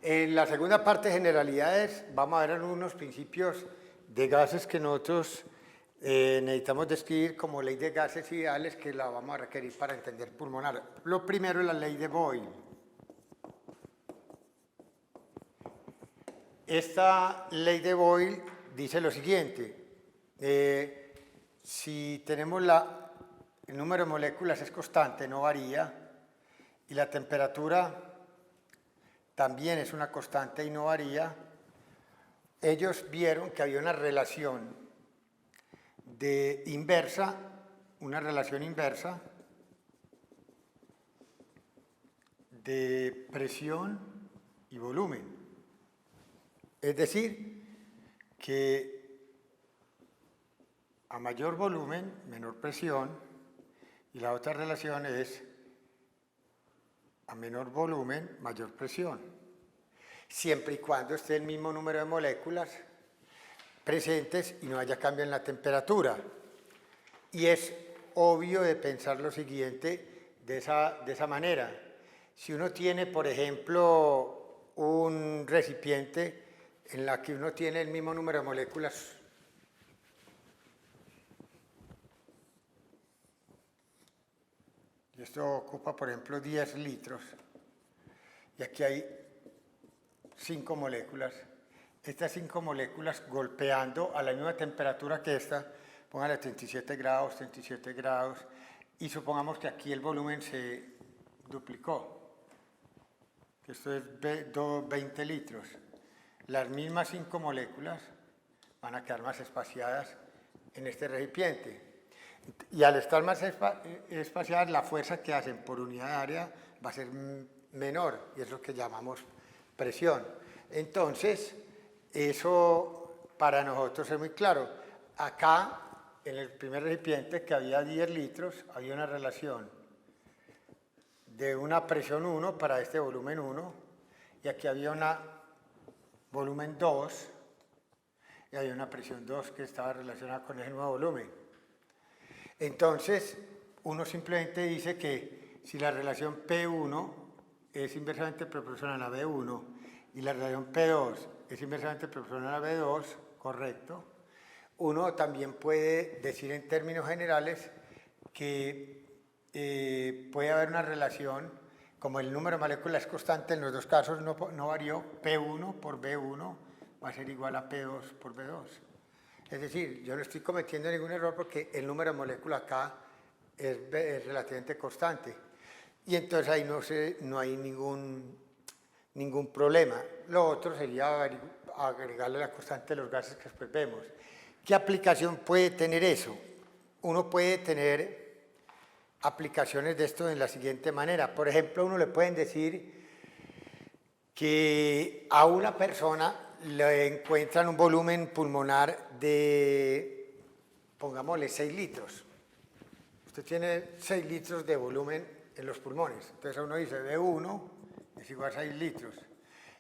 En la segunda parte, generalidades, vamos a ver algunos principios de gases que nosotros necesitamos describir como ley de gases ideales, que la vamos a requerir para entender pulmonar. Lo primero es la ley de Boyle. Esta ley de Boyle dice lo siguiente: si tenemos el número de moléculas es constante, no varía, y la temperatura también es una constante y no varía, ellos vieron que había una relación inversa de presión y volumen. Es decir, que a mayor volumen, menor presión, y la otra relación es a menor volumen, mayor presión, siempre y cuando esté el mismo número de moléculas presentes y no haya cambio en la temperatura. Y es obvio de pensar lo siguiente de esa manera. Si uno tiene, por ejemplo, un recipiente en la que uno tiene el mismo número de moléculas y esto ocupa, por ejemplo, 10 litros, y aquí hay 5 moléculas. Estas 5 moléculas golpeando a la misma temperatura que esta, póngale 37 grados, y supongamos que aquí el volumen se duplicó, que esto es 20 litros. Las mismas 5 moléculas van a quedar más espaciadas en este recipiente. Y al estar más espaciadas, la fuerza que hacen por unidad de área va a ser menor, y es lo que llamamos presión. Entonces, eso para nosotros es muy claro. Acá, en el primer recipiente, que había 10 litros, había una relación de una presión 1 para este volumen 1, y aquí había una volumen 2, y había una presión 2 que estaba relacionada con el nuevo volumen. Entonces, uno simplemente dice que si la relación P1 es inversamente proporcional a B1 y la relación P2 es inversamente proporcional a B2, correcto, uno también puede decir en términos generales que puede haber una relación, como el número de moléculas es constante en los dos casos, no varió, P1 por B1 va a ser igual a P2 por B2. Es decir, yo no estoy cometiendo ningún error porque el número de moléculas acá es relativamente constante. Y entonces ahí no hay ningún problema. Lo otro sería agregarle la constante de los gases que después vemos. ¿Qué aplicación puede tener eso? Uno puede tener aplicaciones de esto de la siguiente manera. Por ejemplo, uno le pueden decir que a una persona le encuentran un volumen pulmonar de, pongámosle, 6 litros. Usted tiene 6 litros de volumen en los pulmones. Entonces uno dice B1 es igual a 6 litros.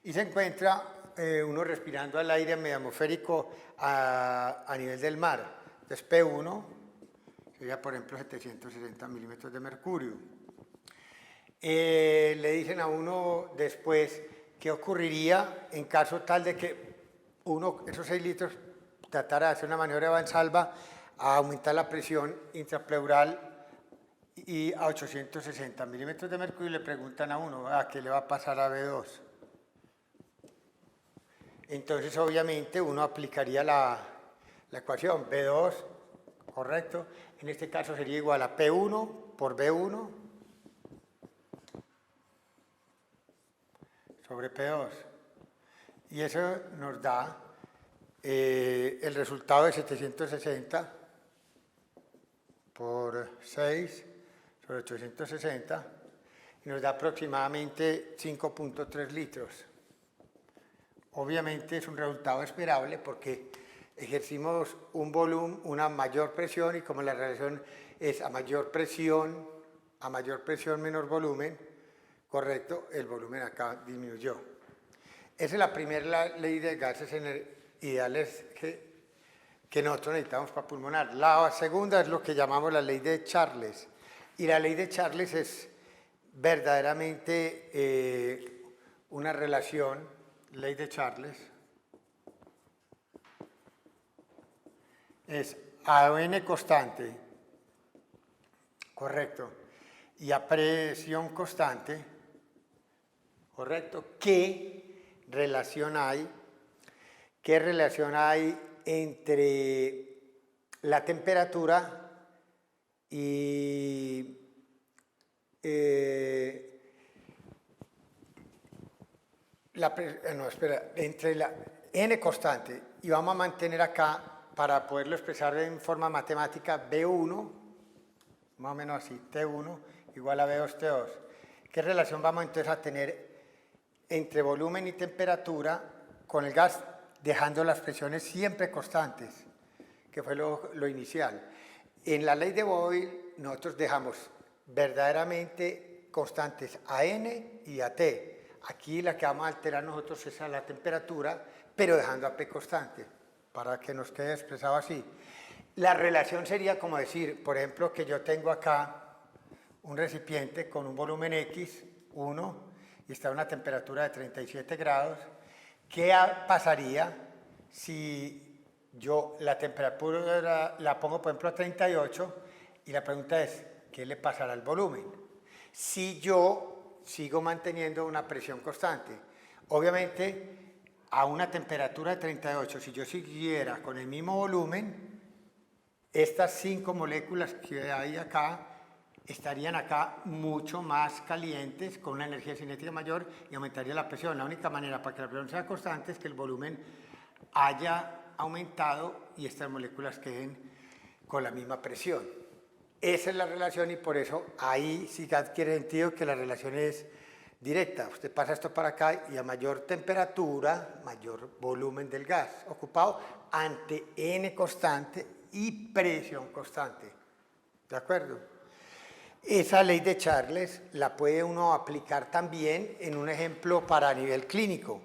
Y se encuentra uno respirando al aire medio atmosférico a nivel del mar. Entonces P1 sería, por ejemplo, 760 milímetros de mercurio. Le dicen a uno después qué ocurriría en caso tal de que esos 6 litros tratara de hacer una maniobra de Valsalva a aumentar la presión intrapleural y a 860 milímetros de mercurio, y le preguntan a uno, ¿qué le va a pasar a B2? Entonces, obviamente, uno aplicaría la ecuación B2, correcto, en este caso sería igual a P1 por B1 sobre P2. Y eso nos da el resultado de 760 por 6 sobre 860, y nos da aproximadamente 5.3 litros. Obviamente es un resultado esperable porque ejercimos un volumen, una mayor presión, y como la relación es a mayor presión menor volumen, correcto, el volumen acá disminuyó. Esa es la primera ley de gases ideales que nosotros necesitamos para pulmonar. La segunda es lo que llamamos la ley de Charles. Y la ley de Charles es verdaderamente una relación, ley de Charles, es a n constante, correcto, y a presión constante, correcto, ¿qué relación hay entre la temperatura y entre la n constante, y vamos a mantener acá, para poderlo expresar en forma matemática, B1, más o menos así, T1 igual a B2, T2. ¿Qué relación vamos entonces a tener entre volumen y temperatura con el gas, dejando las presiones siempre constantes, que fue lo inicial? En la ley de Boyle nosotros dejamos verdaderamente constantes a N y a T. Aquí la que vamos a alterar nosotros es a la temperatura, pero dejando a P constante, para que nos quede expresado así. La relación sería como decir, por ejemplo, que yo tengo acá un recipiente con un volumen X, 1, y está a una temperatura de 37 grados. ¿Qué pasaría si yo la temperatura la pongo, por ejemplo, a 38, y la pregunta es, ¿qué le pasará al volumen si yo sigo manteniendo una presión constante? Obviamente, a una temperatura de 38, si yo siguiera con el mismo volumen, estas 5 moléculas que hay acá estarían acá mucho más calientes, con una energía cinética mayor, y aumentaría la presión. La única manera para que la presión sea constante es que el volumen haya aumentado y estas moléculas queden con la misma presión. Esa es la relación, y por eso ahí sí adquiere sentido que la relación es directa. Usted pasa esto para acá y a mayor temperatura, mayor volumen del gas ocupado ante N constante y presión constante. ¿De acuerdo? Esa ley de Charles la puede uno aplicar también en un ejemplo para nivel clínico.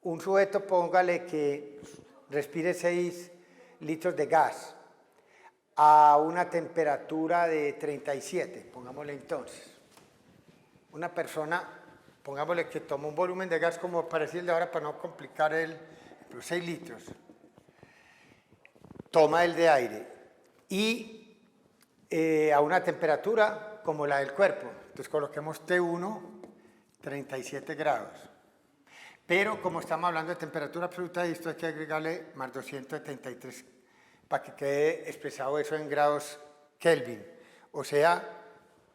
Un sujeto, póngale que respire 6 litros de gas a una temperatura de 37, pongámosle entonces. Una persona, pongámosle que toma un volumen de gas como parecido el de ahora para no complicar los 6 litros. Toma el de aire y a una temperatura como la del cuerpo. Entonces coloquemos T1, 37 grados. Pero como estamos hablando de temperatura absoluta, esto hay que agregarle más 273 para que quede expresado eso en grados Kelvin. O sea,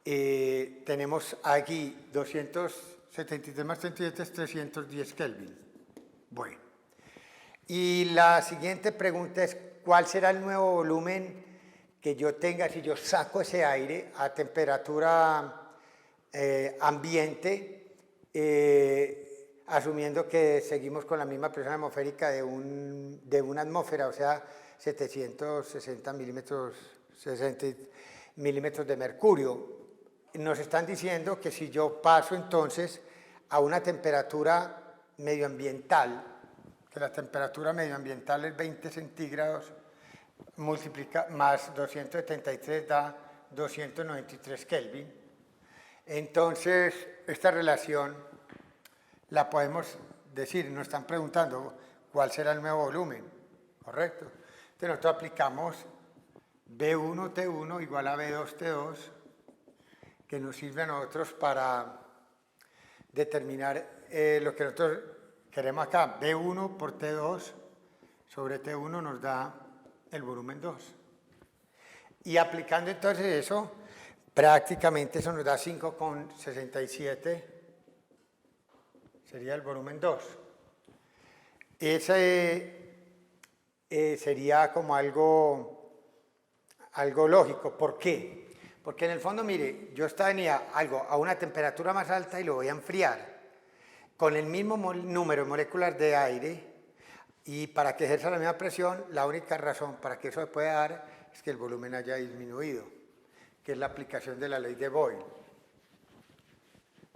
tenemos aquí 273 más 37 es 310 Kelvin. Bueno. Y la siguiente pregunta es, ¿cuál será el nuevo volumen que yo tenga si yo saco ese aire a temperatura ambiente, asumiendo que seguimos con la misma presión atmosférica de una atmósfera, o sea, 760 milímetros, 60 milímetros de mercurio? Nos están diciendo que si yo paso entonces a una temperatura medioambiental, que la temperatura medioambiental es 20 centígrados, multiplica más 273 da 293 Kelvin. Entonces, esta relación la podemos decir, nos están preguntando cuál será el nuevo volumen, ¿correcto? Entonces nosotros aplicamos B1 T1 igual a B2 T2, que nos sirve a nosotros para determinar lo que nosotros queremos acá. B1 por T2 sobre T1 nos da el volumen 2. Y aplicando entonces eso, prácticamente eso nos da 5,67, sería el volumen 2. Ese sería como algo lógico. ¿Por qué? Porque en el fondo, mire, yo tenía algo a una temperatura más alta y lo voy a enfriar con el mismo número de moléculas de aire, y para que ejerza la misma presión, la única razón para que eso se pueda dar es que el volumen haya disminuido, que es la aplicación de la ley de Boyle.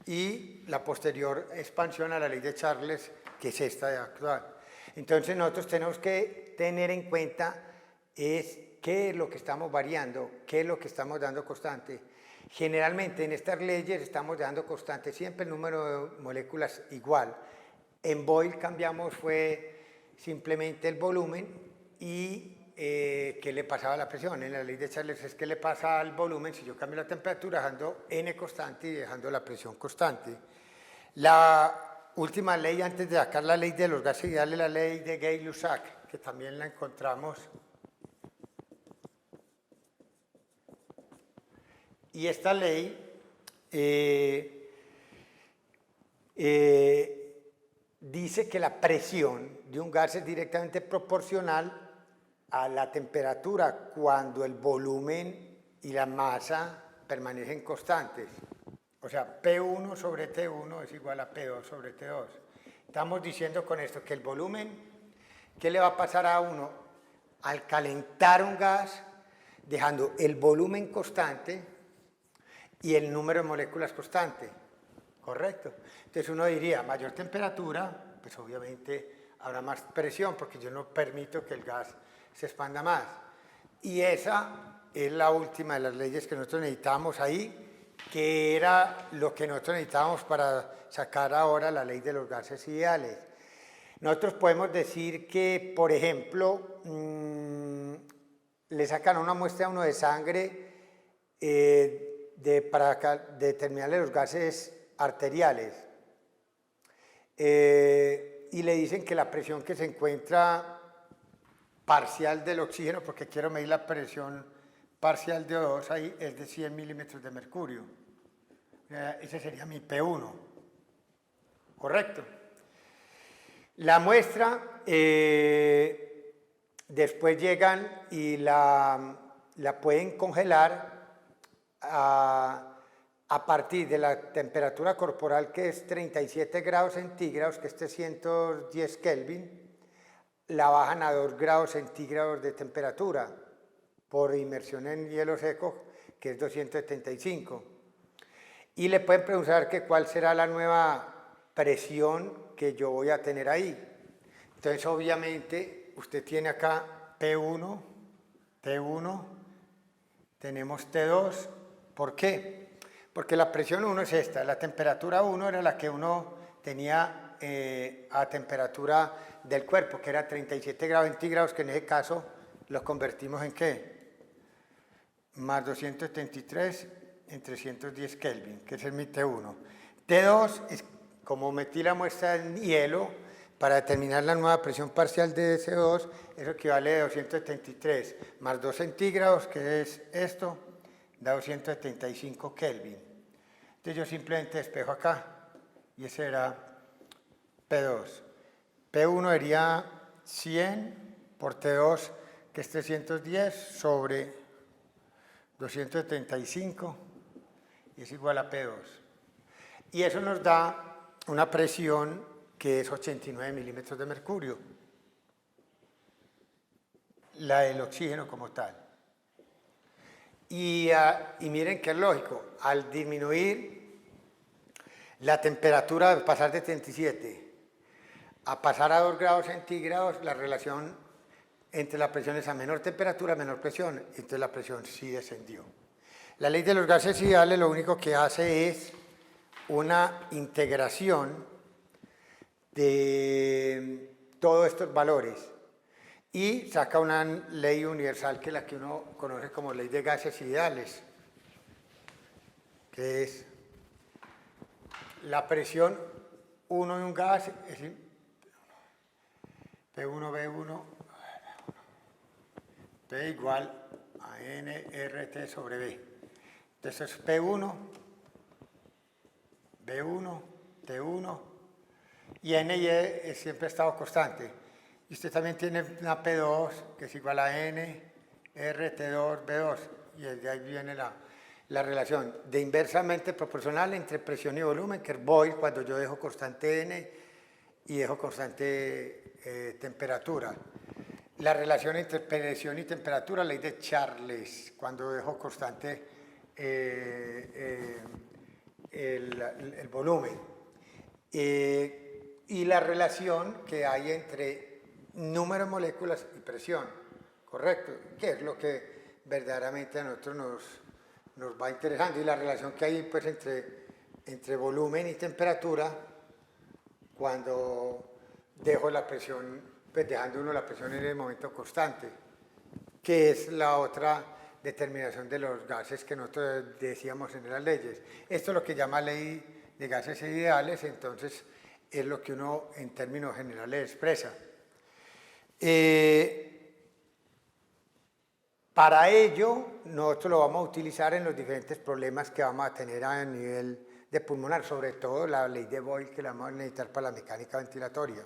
Y la posterior expansión a la ley de Charles, que es esta de actual. Entonces nosotros tenemos que tener en cuenta es qué es lo que estamos variando, qué es lo que estamos dando constante. Generalmente en estas leyes estamos dejando constante siempre el número de moléculas igual. En Boyle cambiamos fue simplemente el volumen y qué le pasaba a la presión. En la ley de Charles es qué le pasa al volumen si yo cambio la temperatura dejando N constante y dejando la presión constante. La última ley antes de sacar la ley de los gases ideales, la ley de Gay-Lussac, que también la encontramos. Y esta ley dice que la presión de un gas es directamente proporcional a la temperatura cuando el volumen y la masa permanecen constantes. O sea, P1 sobre T1 es igual a P2 sobre T2. Estamos diciendo con esto que el volumen, ¿qué le va a pasar a uno al calentar un gas dejando el volumen constante y el número de moléculas constante? ¿Correcto? Entonces uno diría, mayor temperatura, pues obviamente habrá más presión porque yo no permito que el gas se expanda más. Y esa es la última de las leyes que nosotros necesitábamos ahí, que era lo que nosotros necesitábamos para sacar ahora la ley de los gases ideales. Nosotros podemos decir que, por ejemplo, le sacan una muestra a uno de sangre para determinarle los gases arteriales y le dicen que la presión que se encuentra parcial del oxígeno, porque quiero medir la presión parcial de O2 ahí, es de 100 milímetros de mercurio. Ese sería mi P1. ¿Correcto? La muestra, después llegan y la pueden congelar a partir de la temperatura corporal, que es 37 grados centígrados, que es 310 Kelvin, la bajan a 2 grados centígrados de temperatura por inmersión en hielo seco, que es 275. Y le pueden preguntar que cuál será la nueva presión que yo voy a tener ahí. Entonces, obviamente, usted tiene acá P1, T1, tenemos T2. ¿Por qué? Porque la presión 1 es esta, la temperatura 1 era la que uno tenía a temperatura del cuerpo, que era 37 grados centígrados, que en ese caso los convertimos en ¿qué? Más 273 en 310 Kelvin, que es el mi T1. T2 es como metí la muestra en hielo para determinar la nueva presión parcial de CO2, eso equivale a 273 más 2 centígrados, que es esto, da 275 Kelvin. Entonces yo simplemente despejo acá y ese era P2. P1 sería 100 por T2, que es 310, sobre 275, y es igual a P2. Y eso nos da una presión que es 89 milímetros de mercurio, la del oxígeno como tal. Y miren que es lógico, al disminuir la temperatura, pasar de 37 a pasar a 2 grados centígrados, la relación entre la presión es a menor temperatura, menor presión, entonces la presión sí descendió. La ley de los gases ideales lo único que hace es una integración de todos estos valores y saca una ley universal que es la que uno conoce como ley de gases ideales, que es la presión 1 de un gas, es decir, P1, B1, P igual a nRT sobre B. Entonces es P1, B1, T1, y N y E siempre ha estado constante. Y usted también tiene una P2 que es igual a N, RT2, B2, y de ahí viene la relación de inversamente proporcional entre presión y volumen, que es Boyle cuando yo dejo constante N y dejo constante temperatura. La relación entre presión y temperatura, ley de Charles, cuando dejo constante el volumen. Y la relación que hay entre número de moléculas y presión, ¿correcto? Que es lo que verdaderamente a nosotros nos va interesando, y la relación que hay pues, entre volumen y temperatura cuando dejo la presión, pues dejando uno la presión en el momento constante, que es la otra determinación de los gases que nosotros decíamos en las leyes. Esto es lo que llama ley de gases ideales, entonces es lo que uno en términos generales expresa. Para ello, nosotros lo vamos a utilizar en los diferentes problemas que vamos a tener a nivel de pulmonar, sobre todo la ley de Boyle que la vamos a necesitar para la mecánica ventilatoria.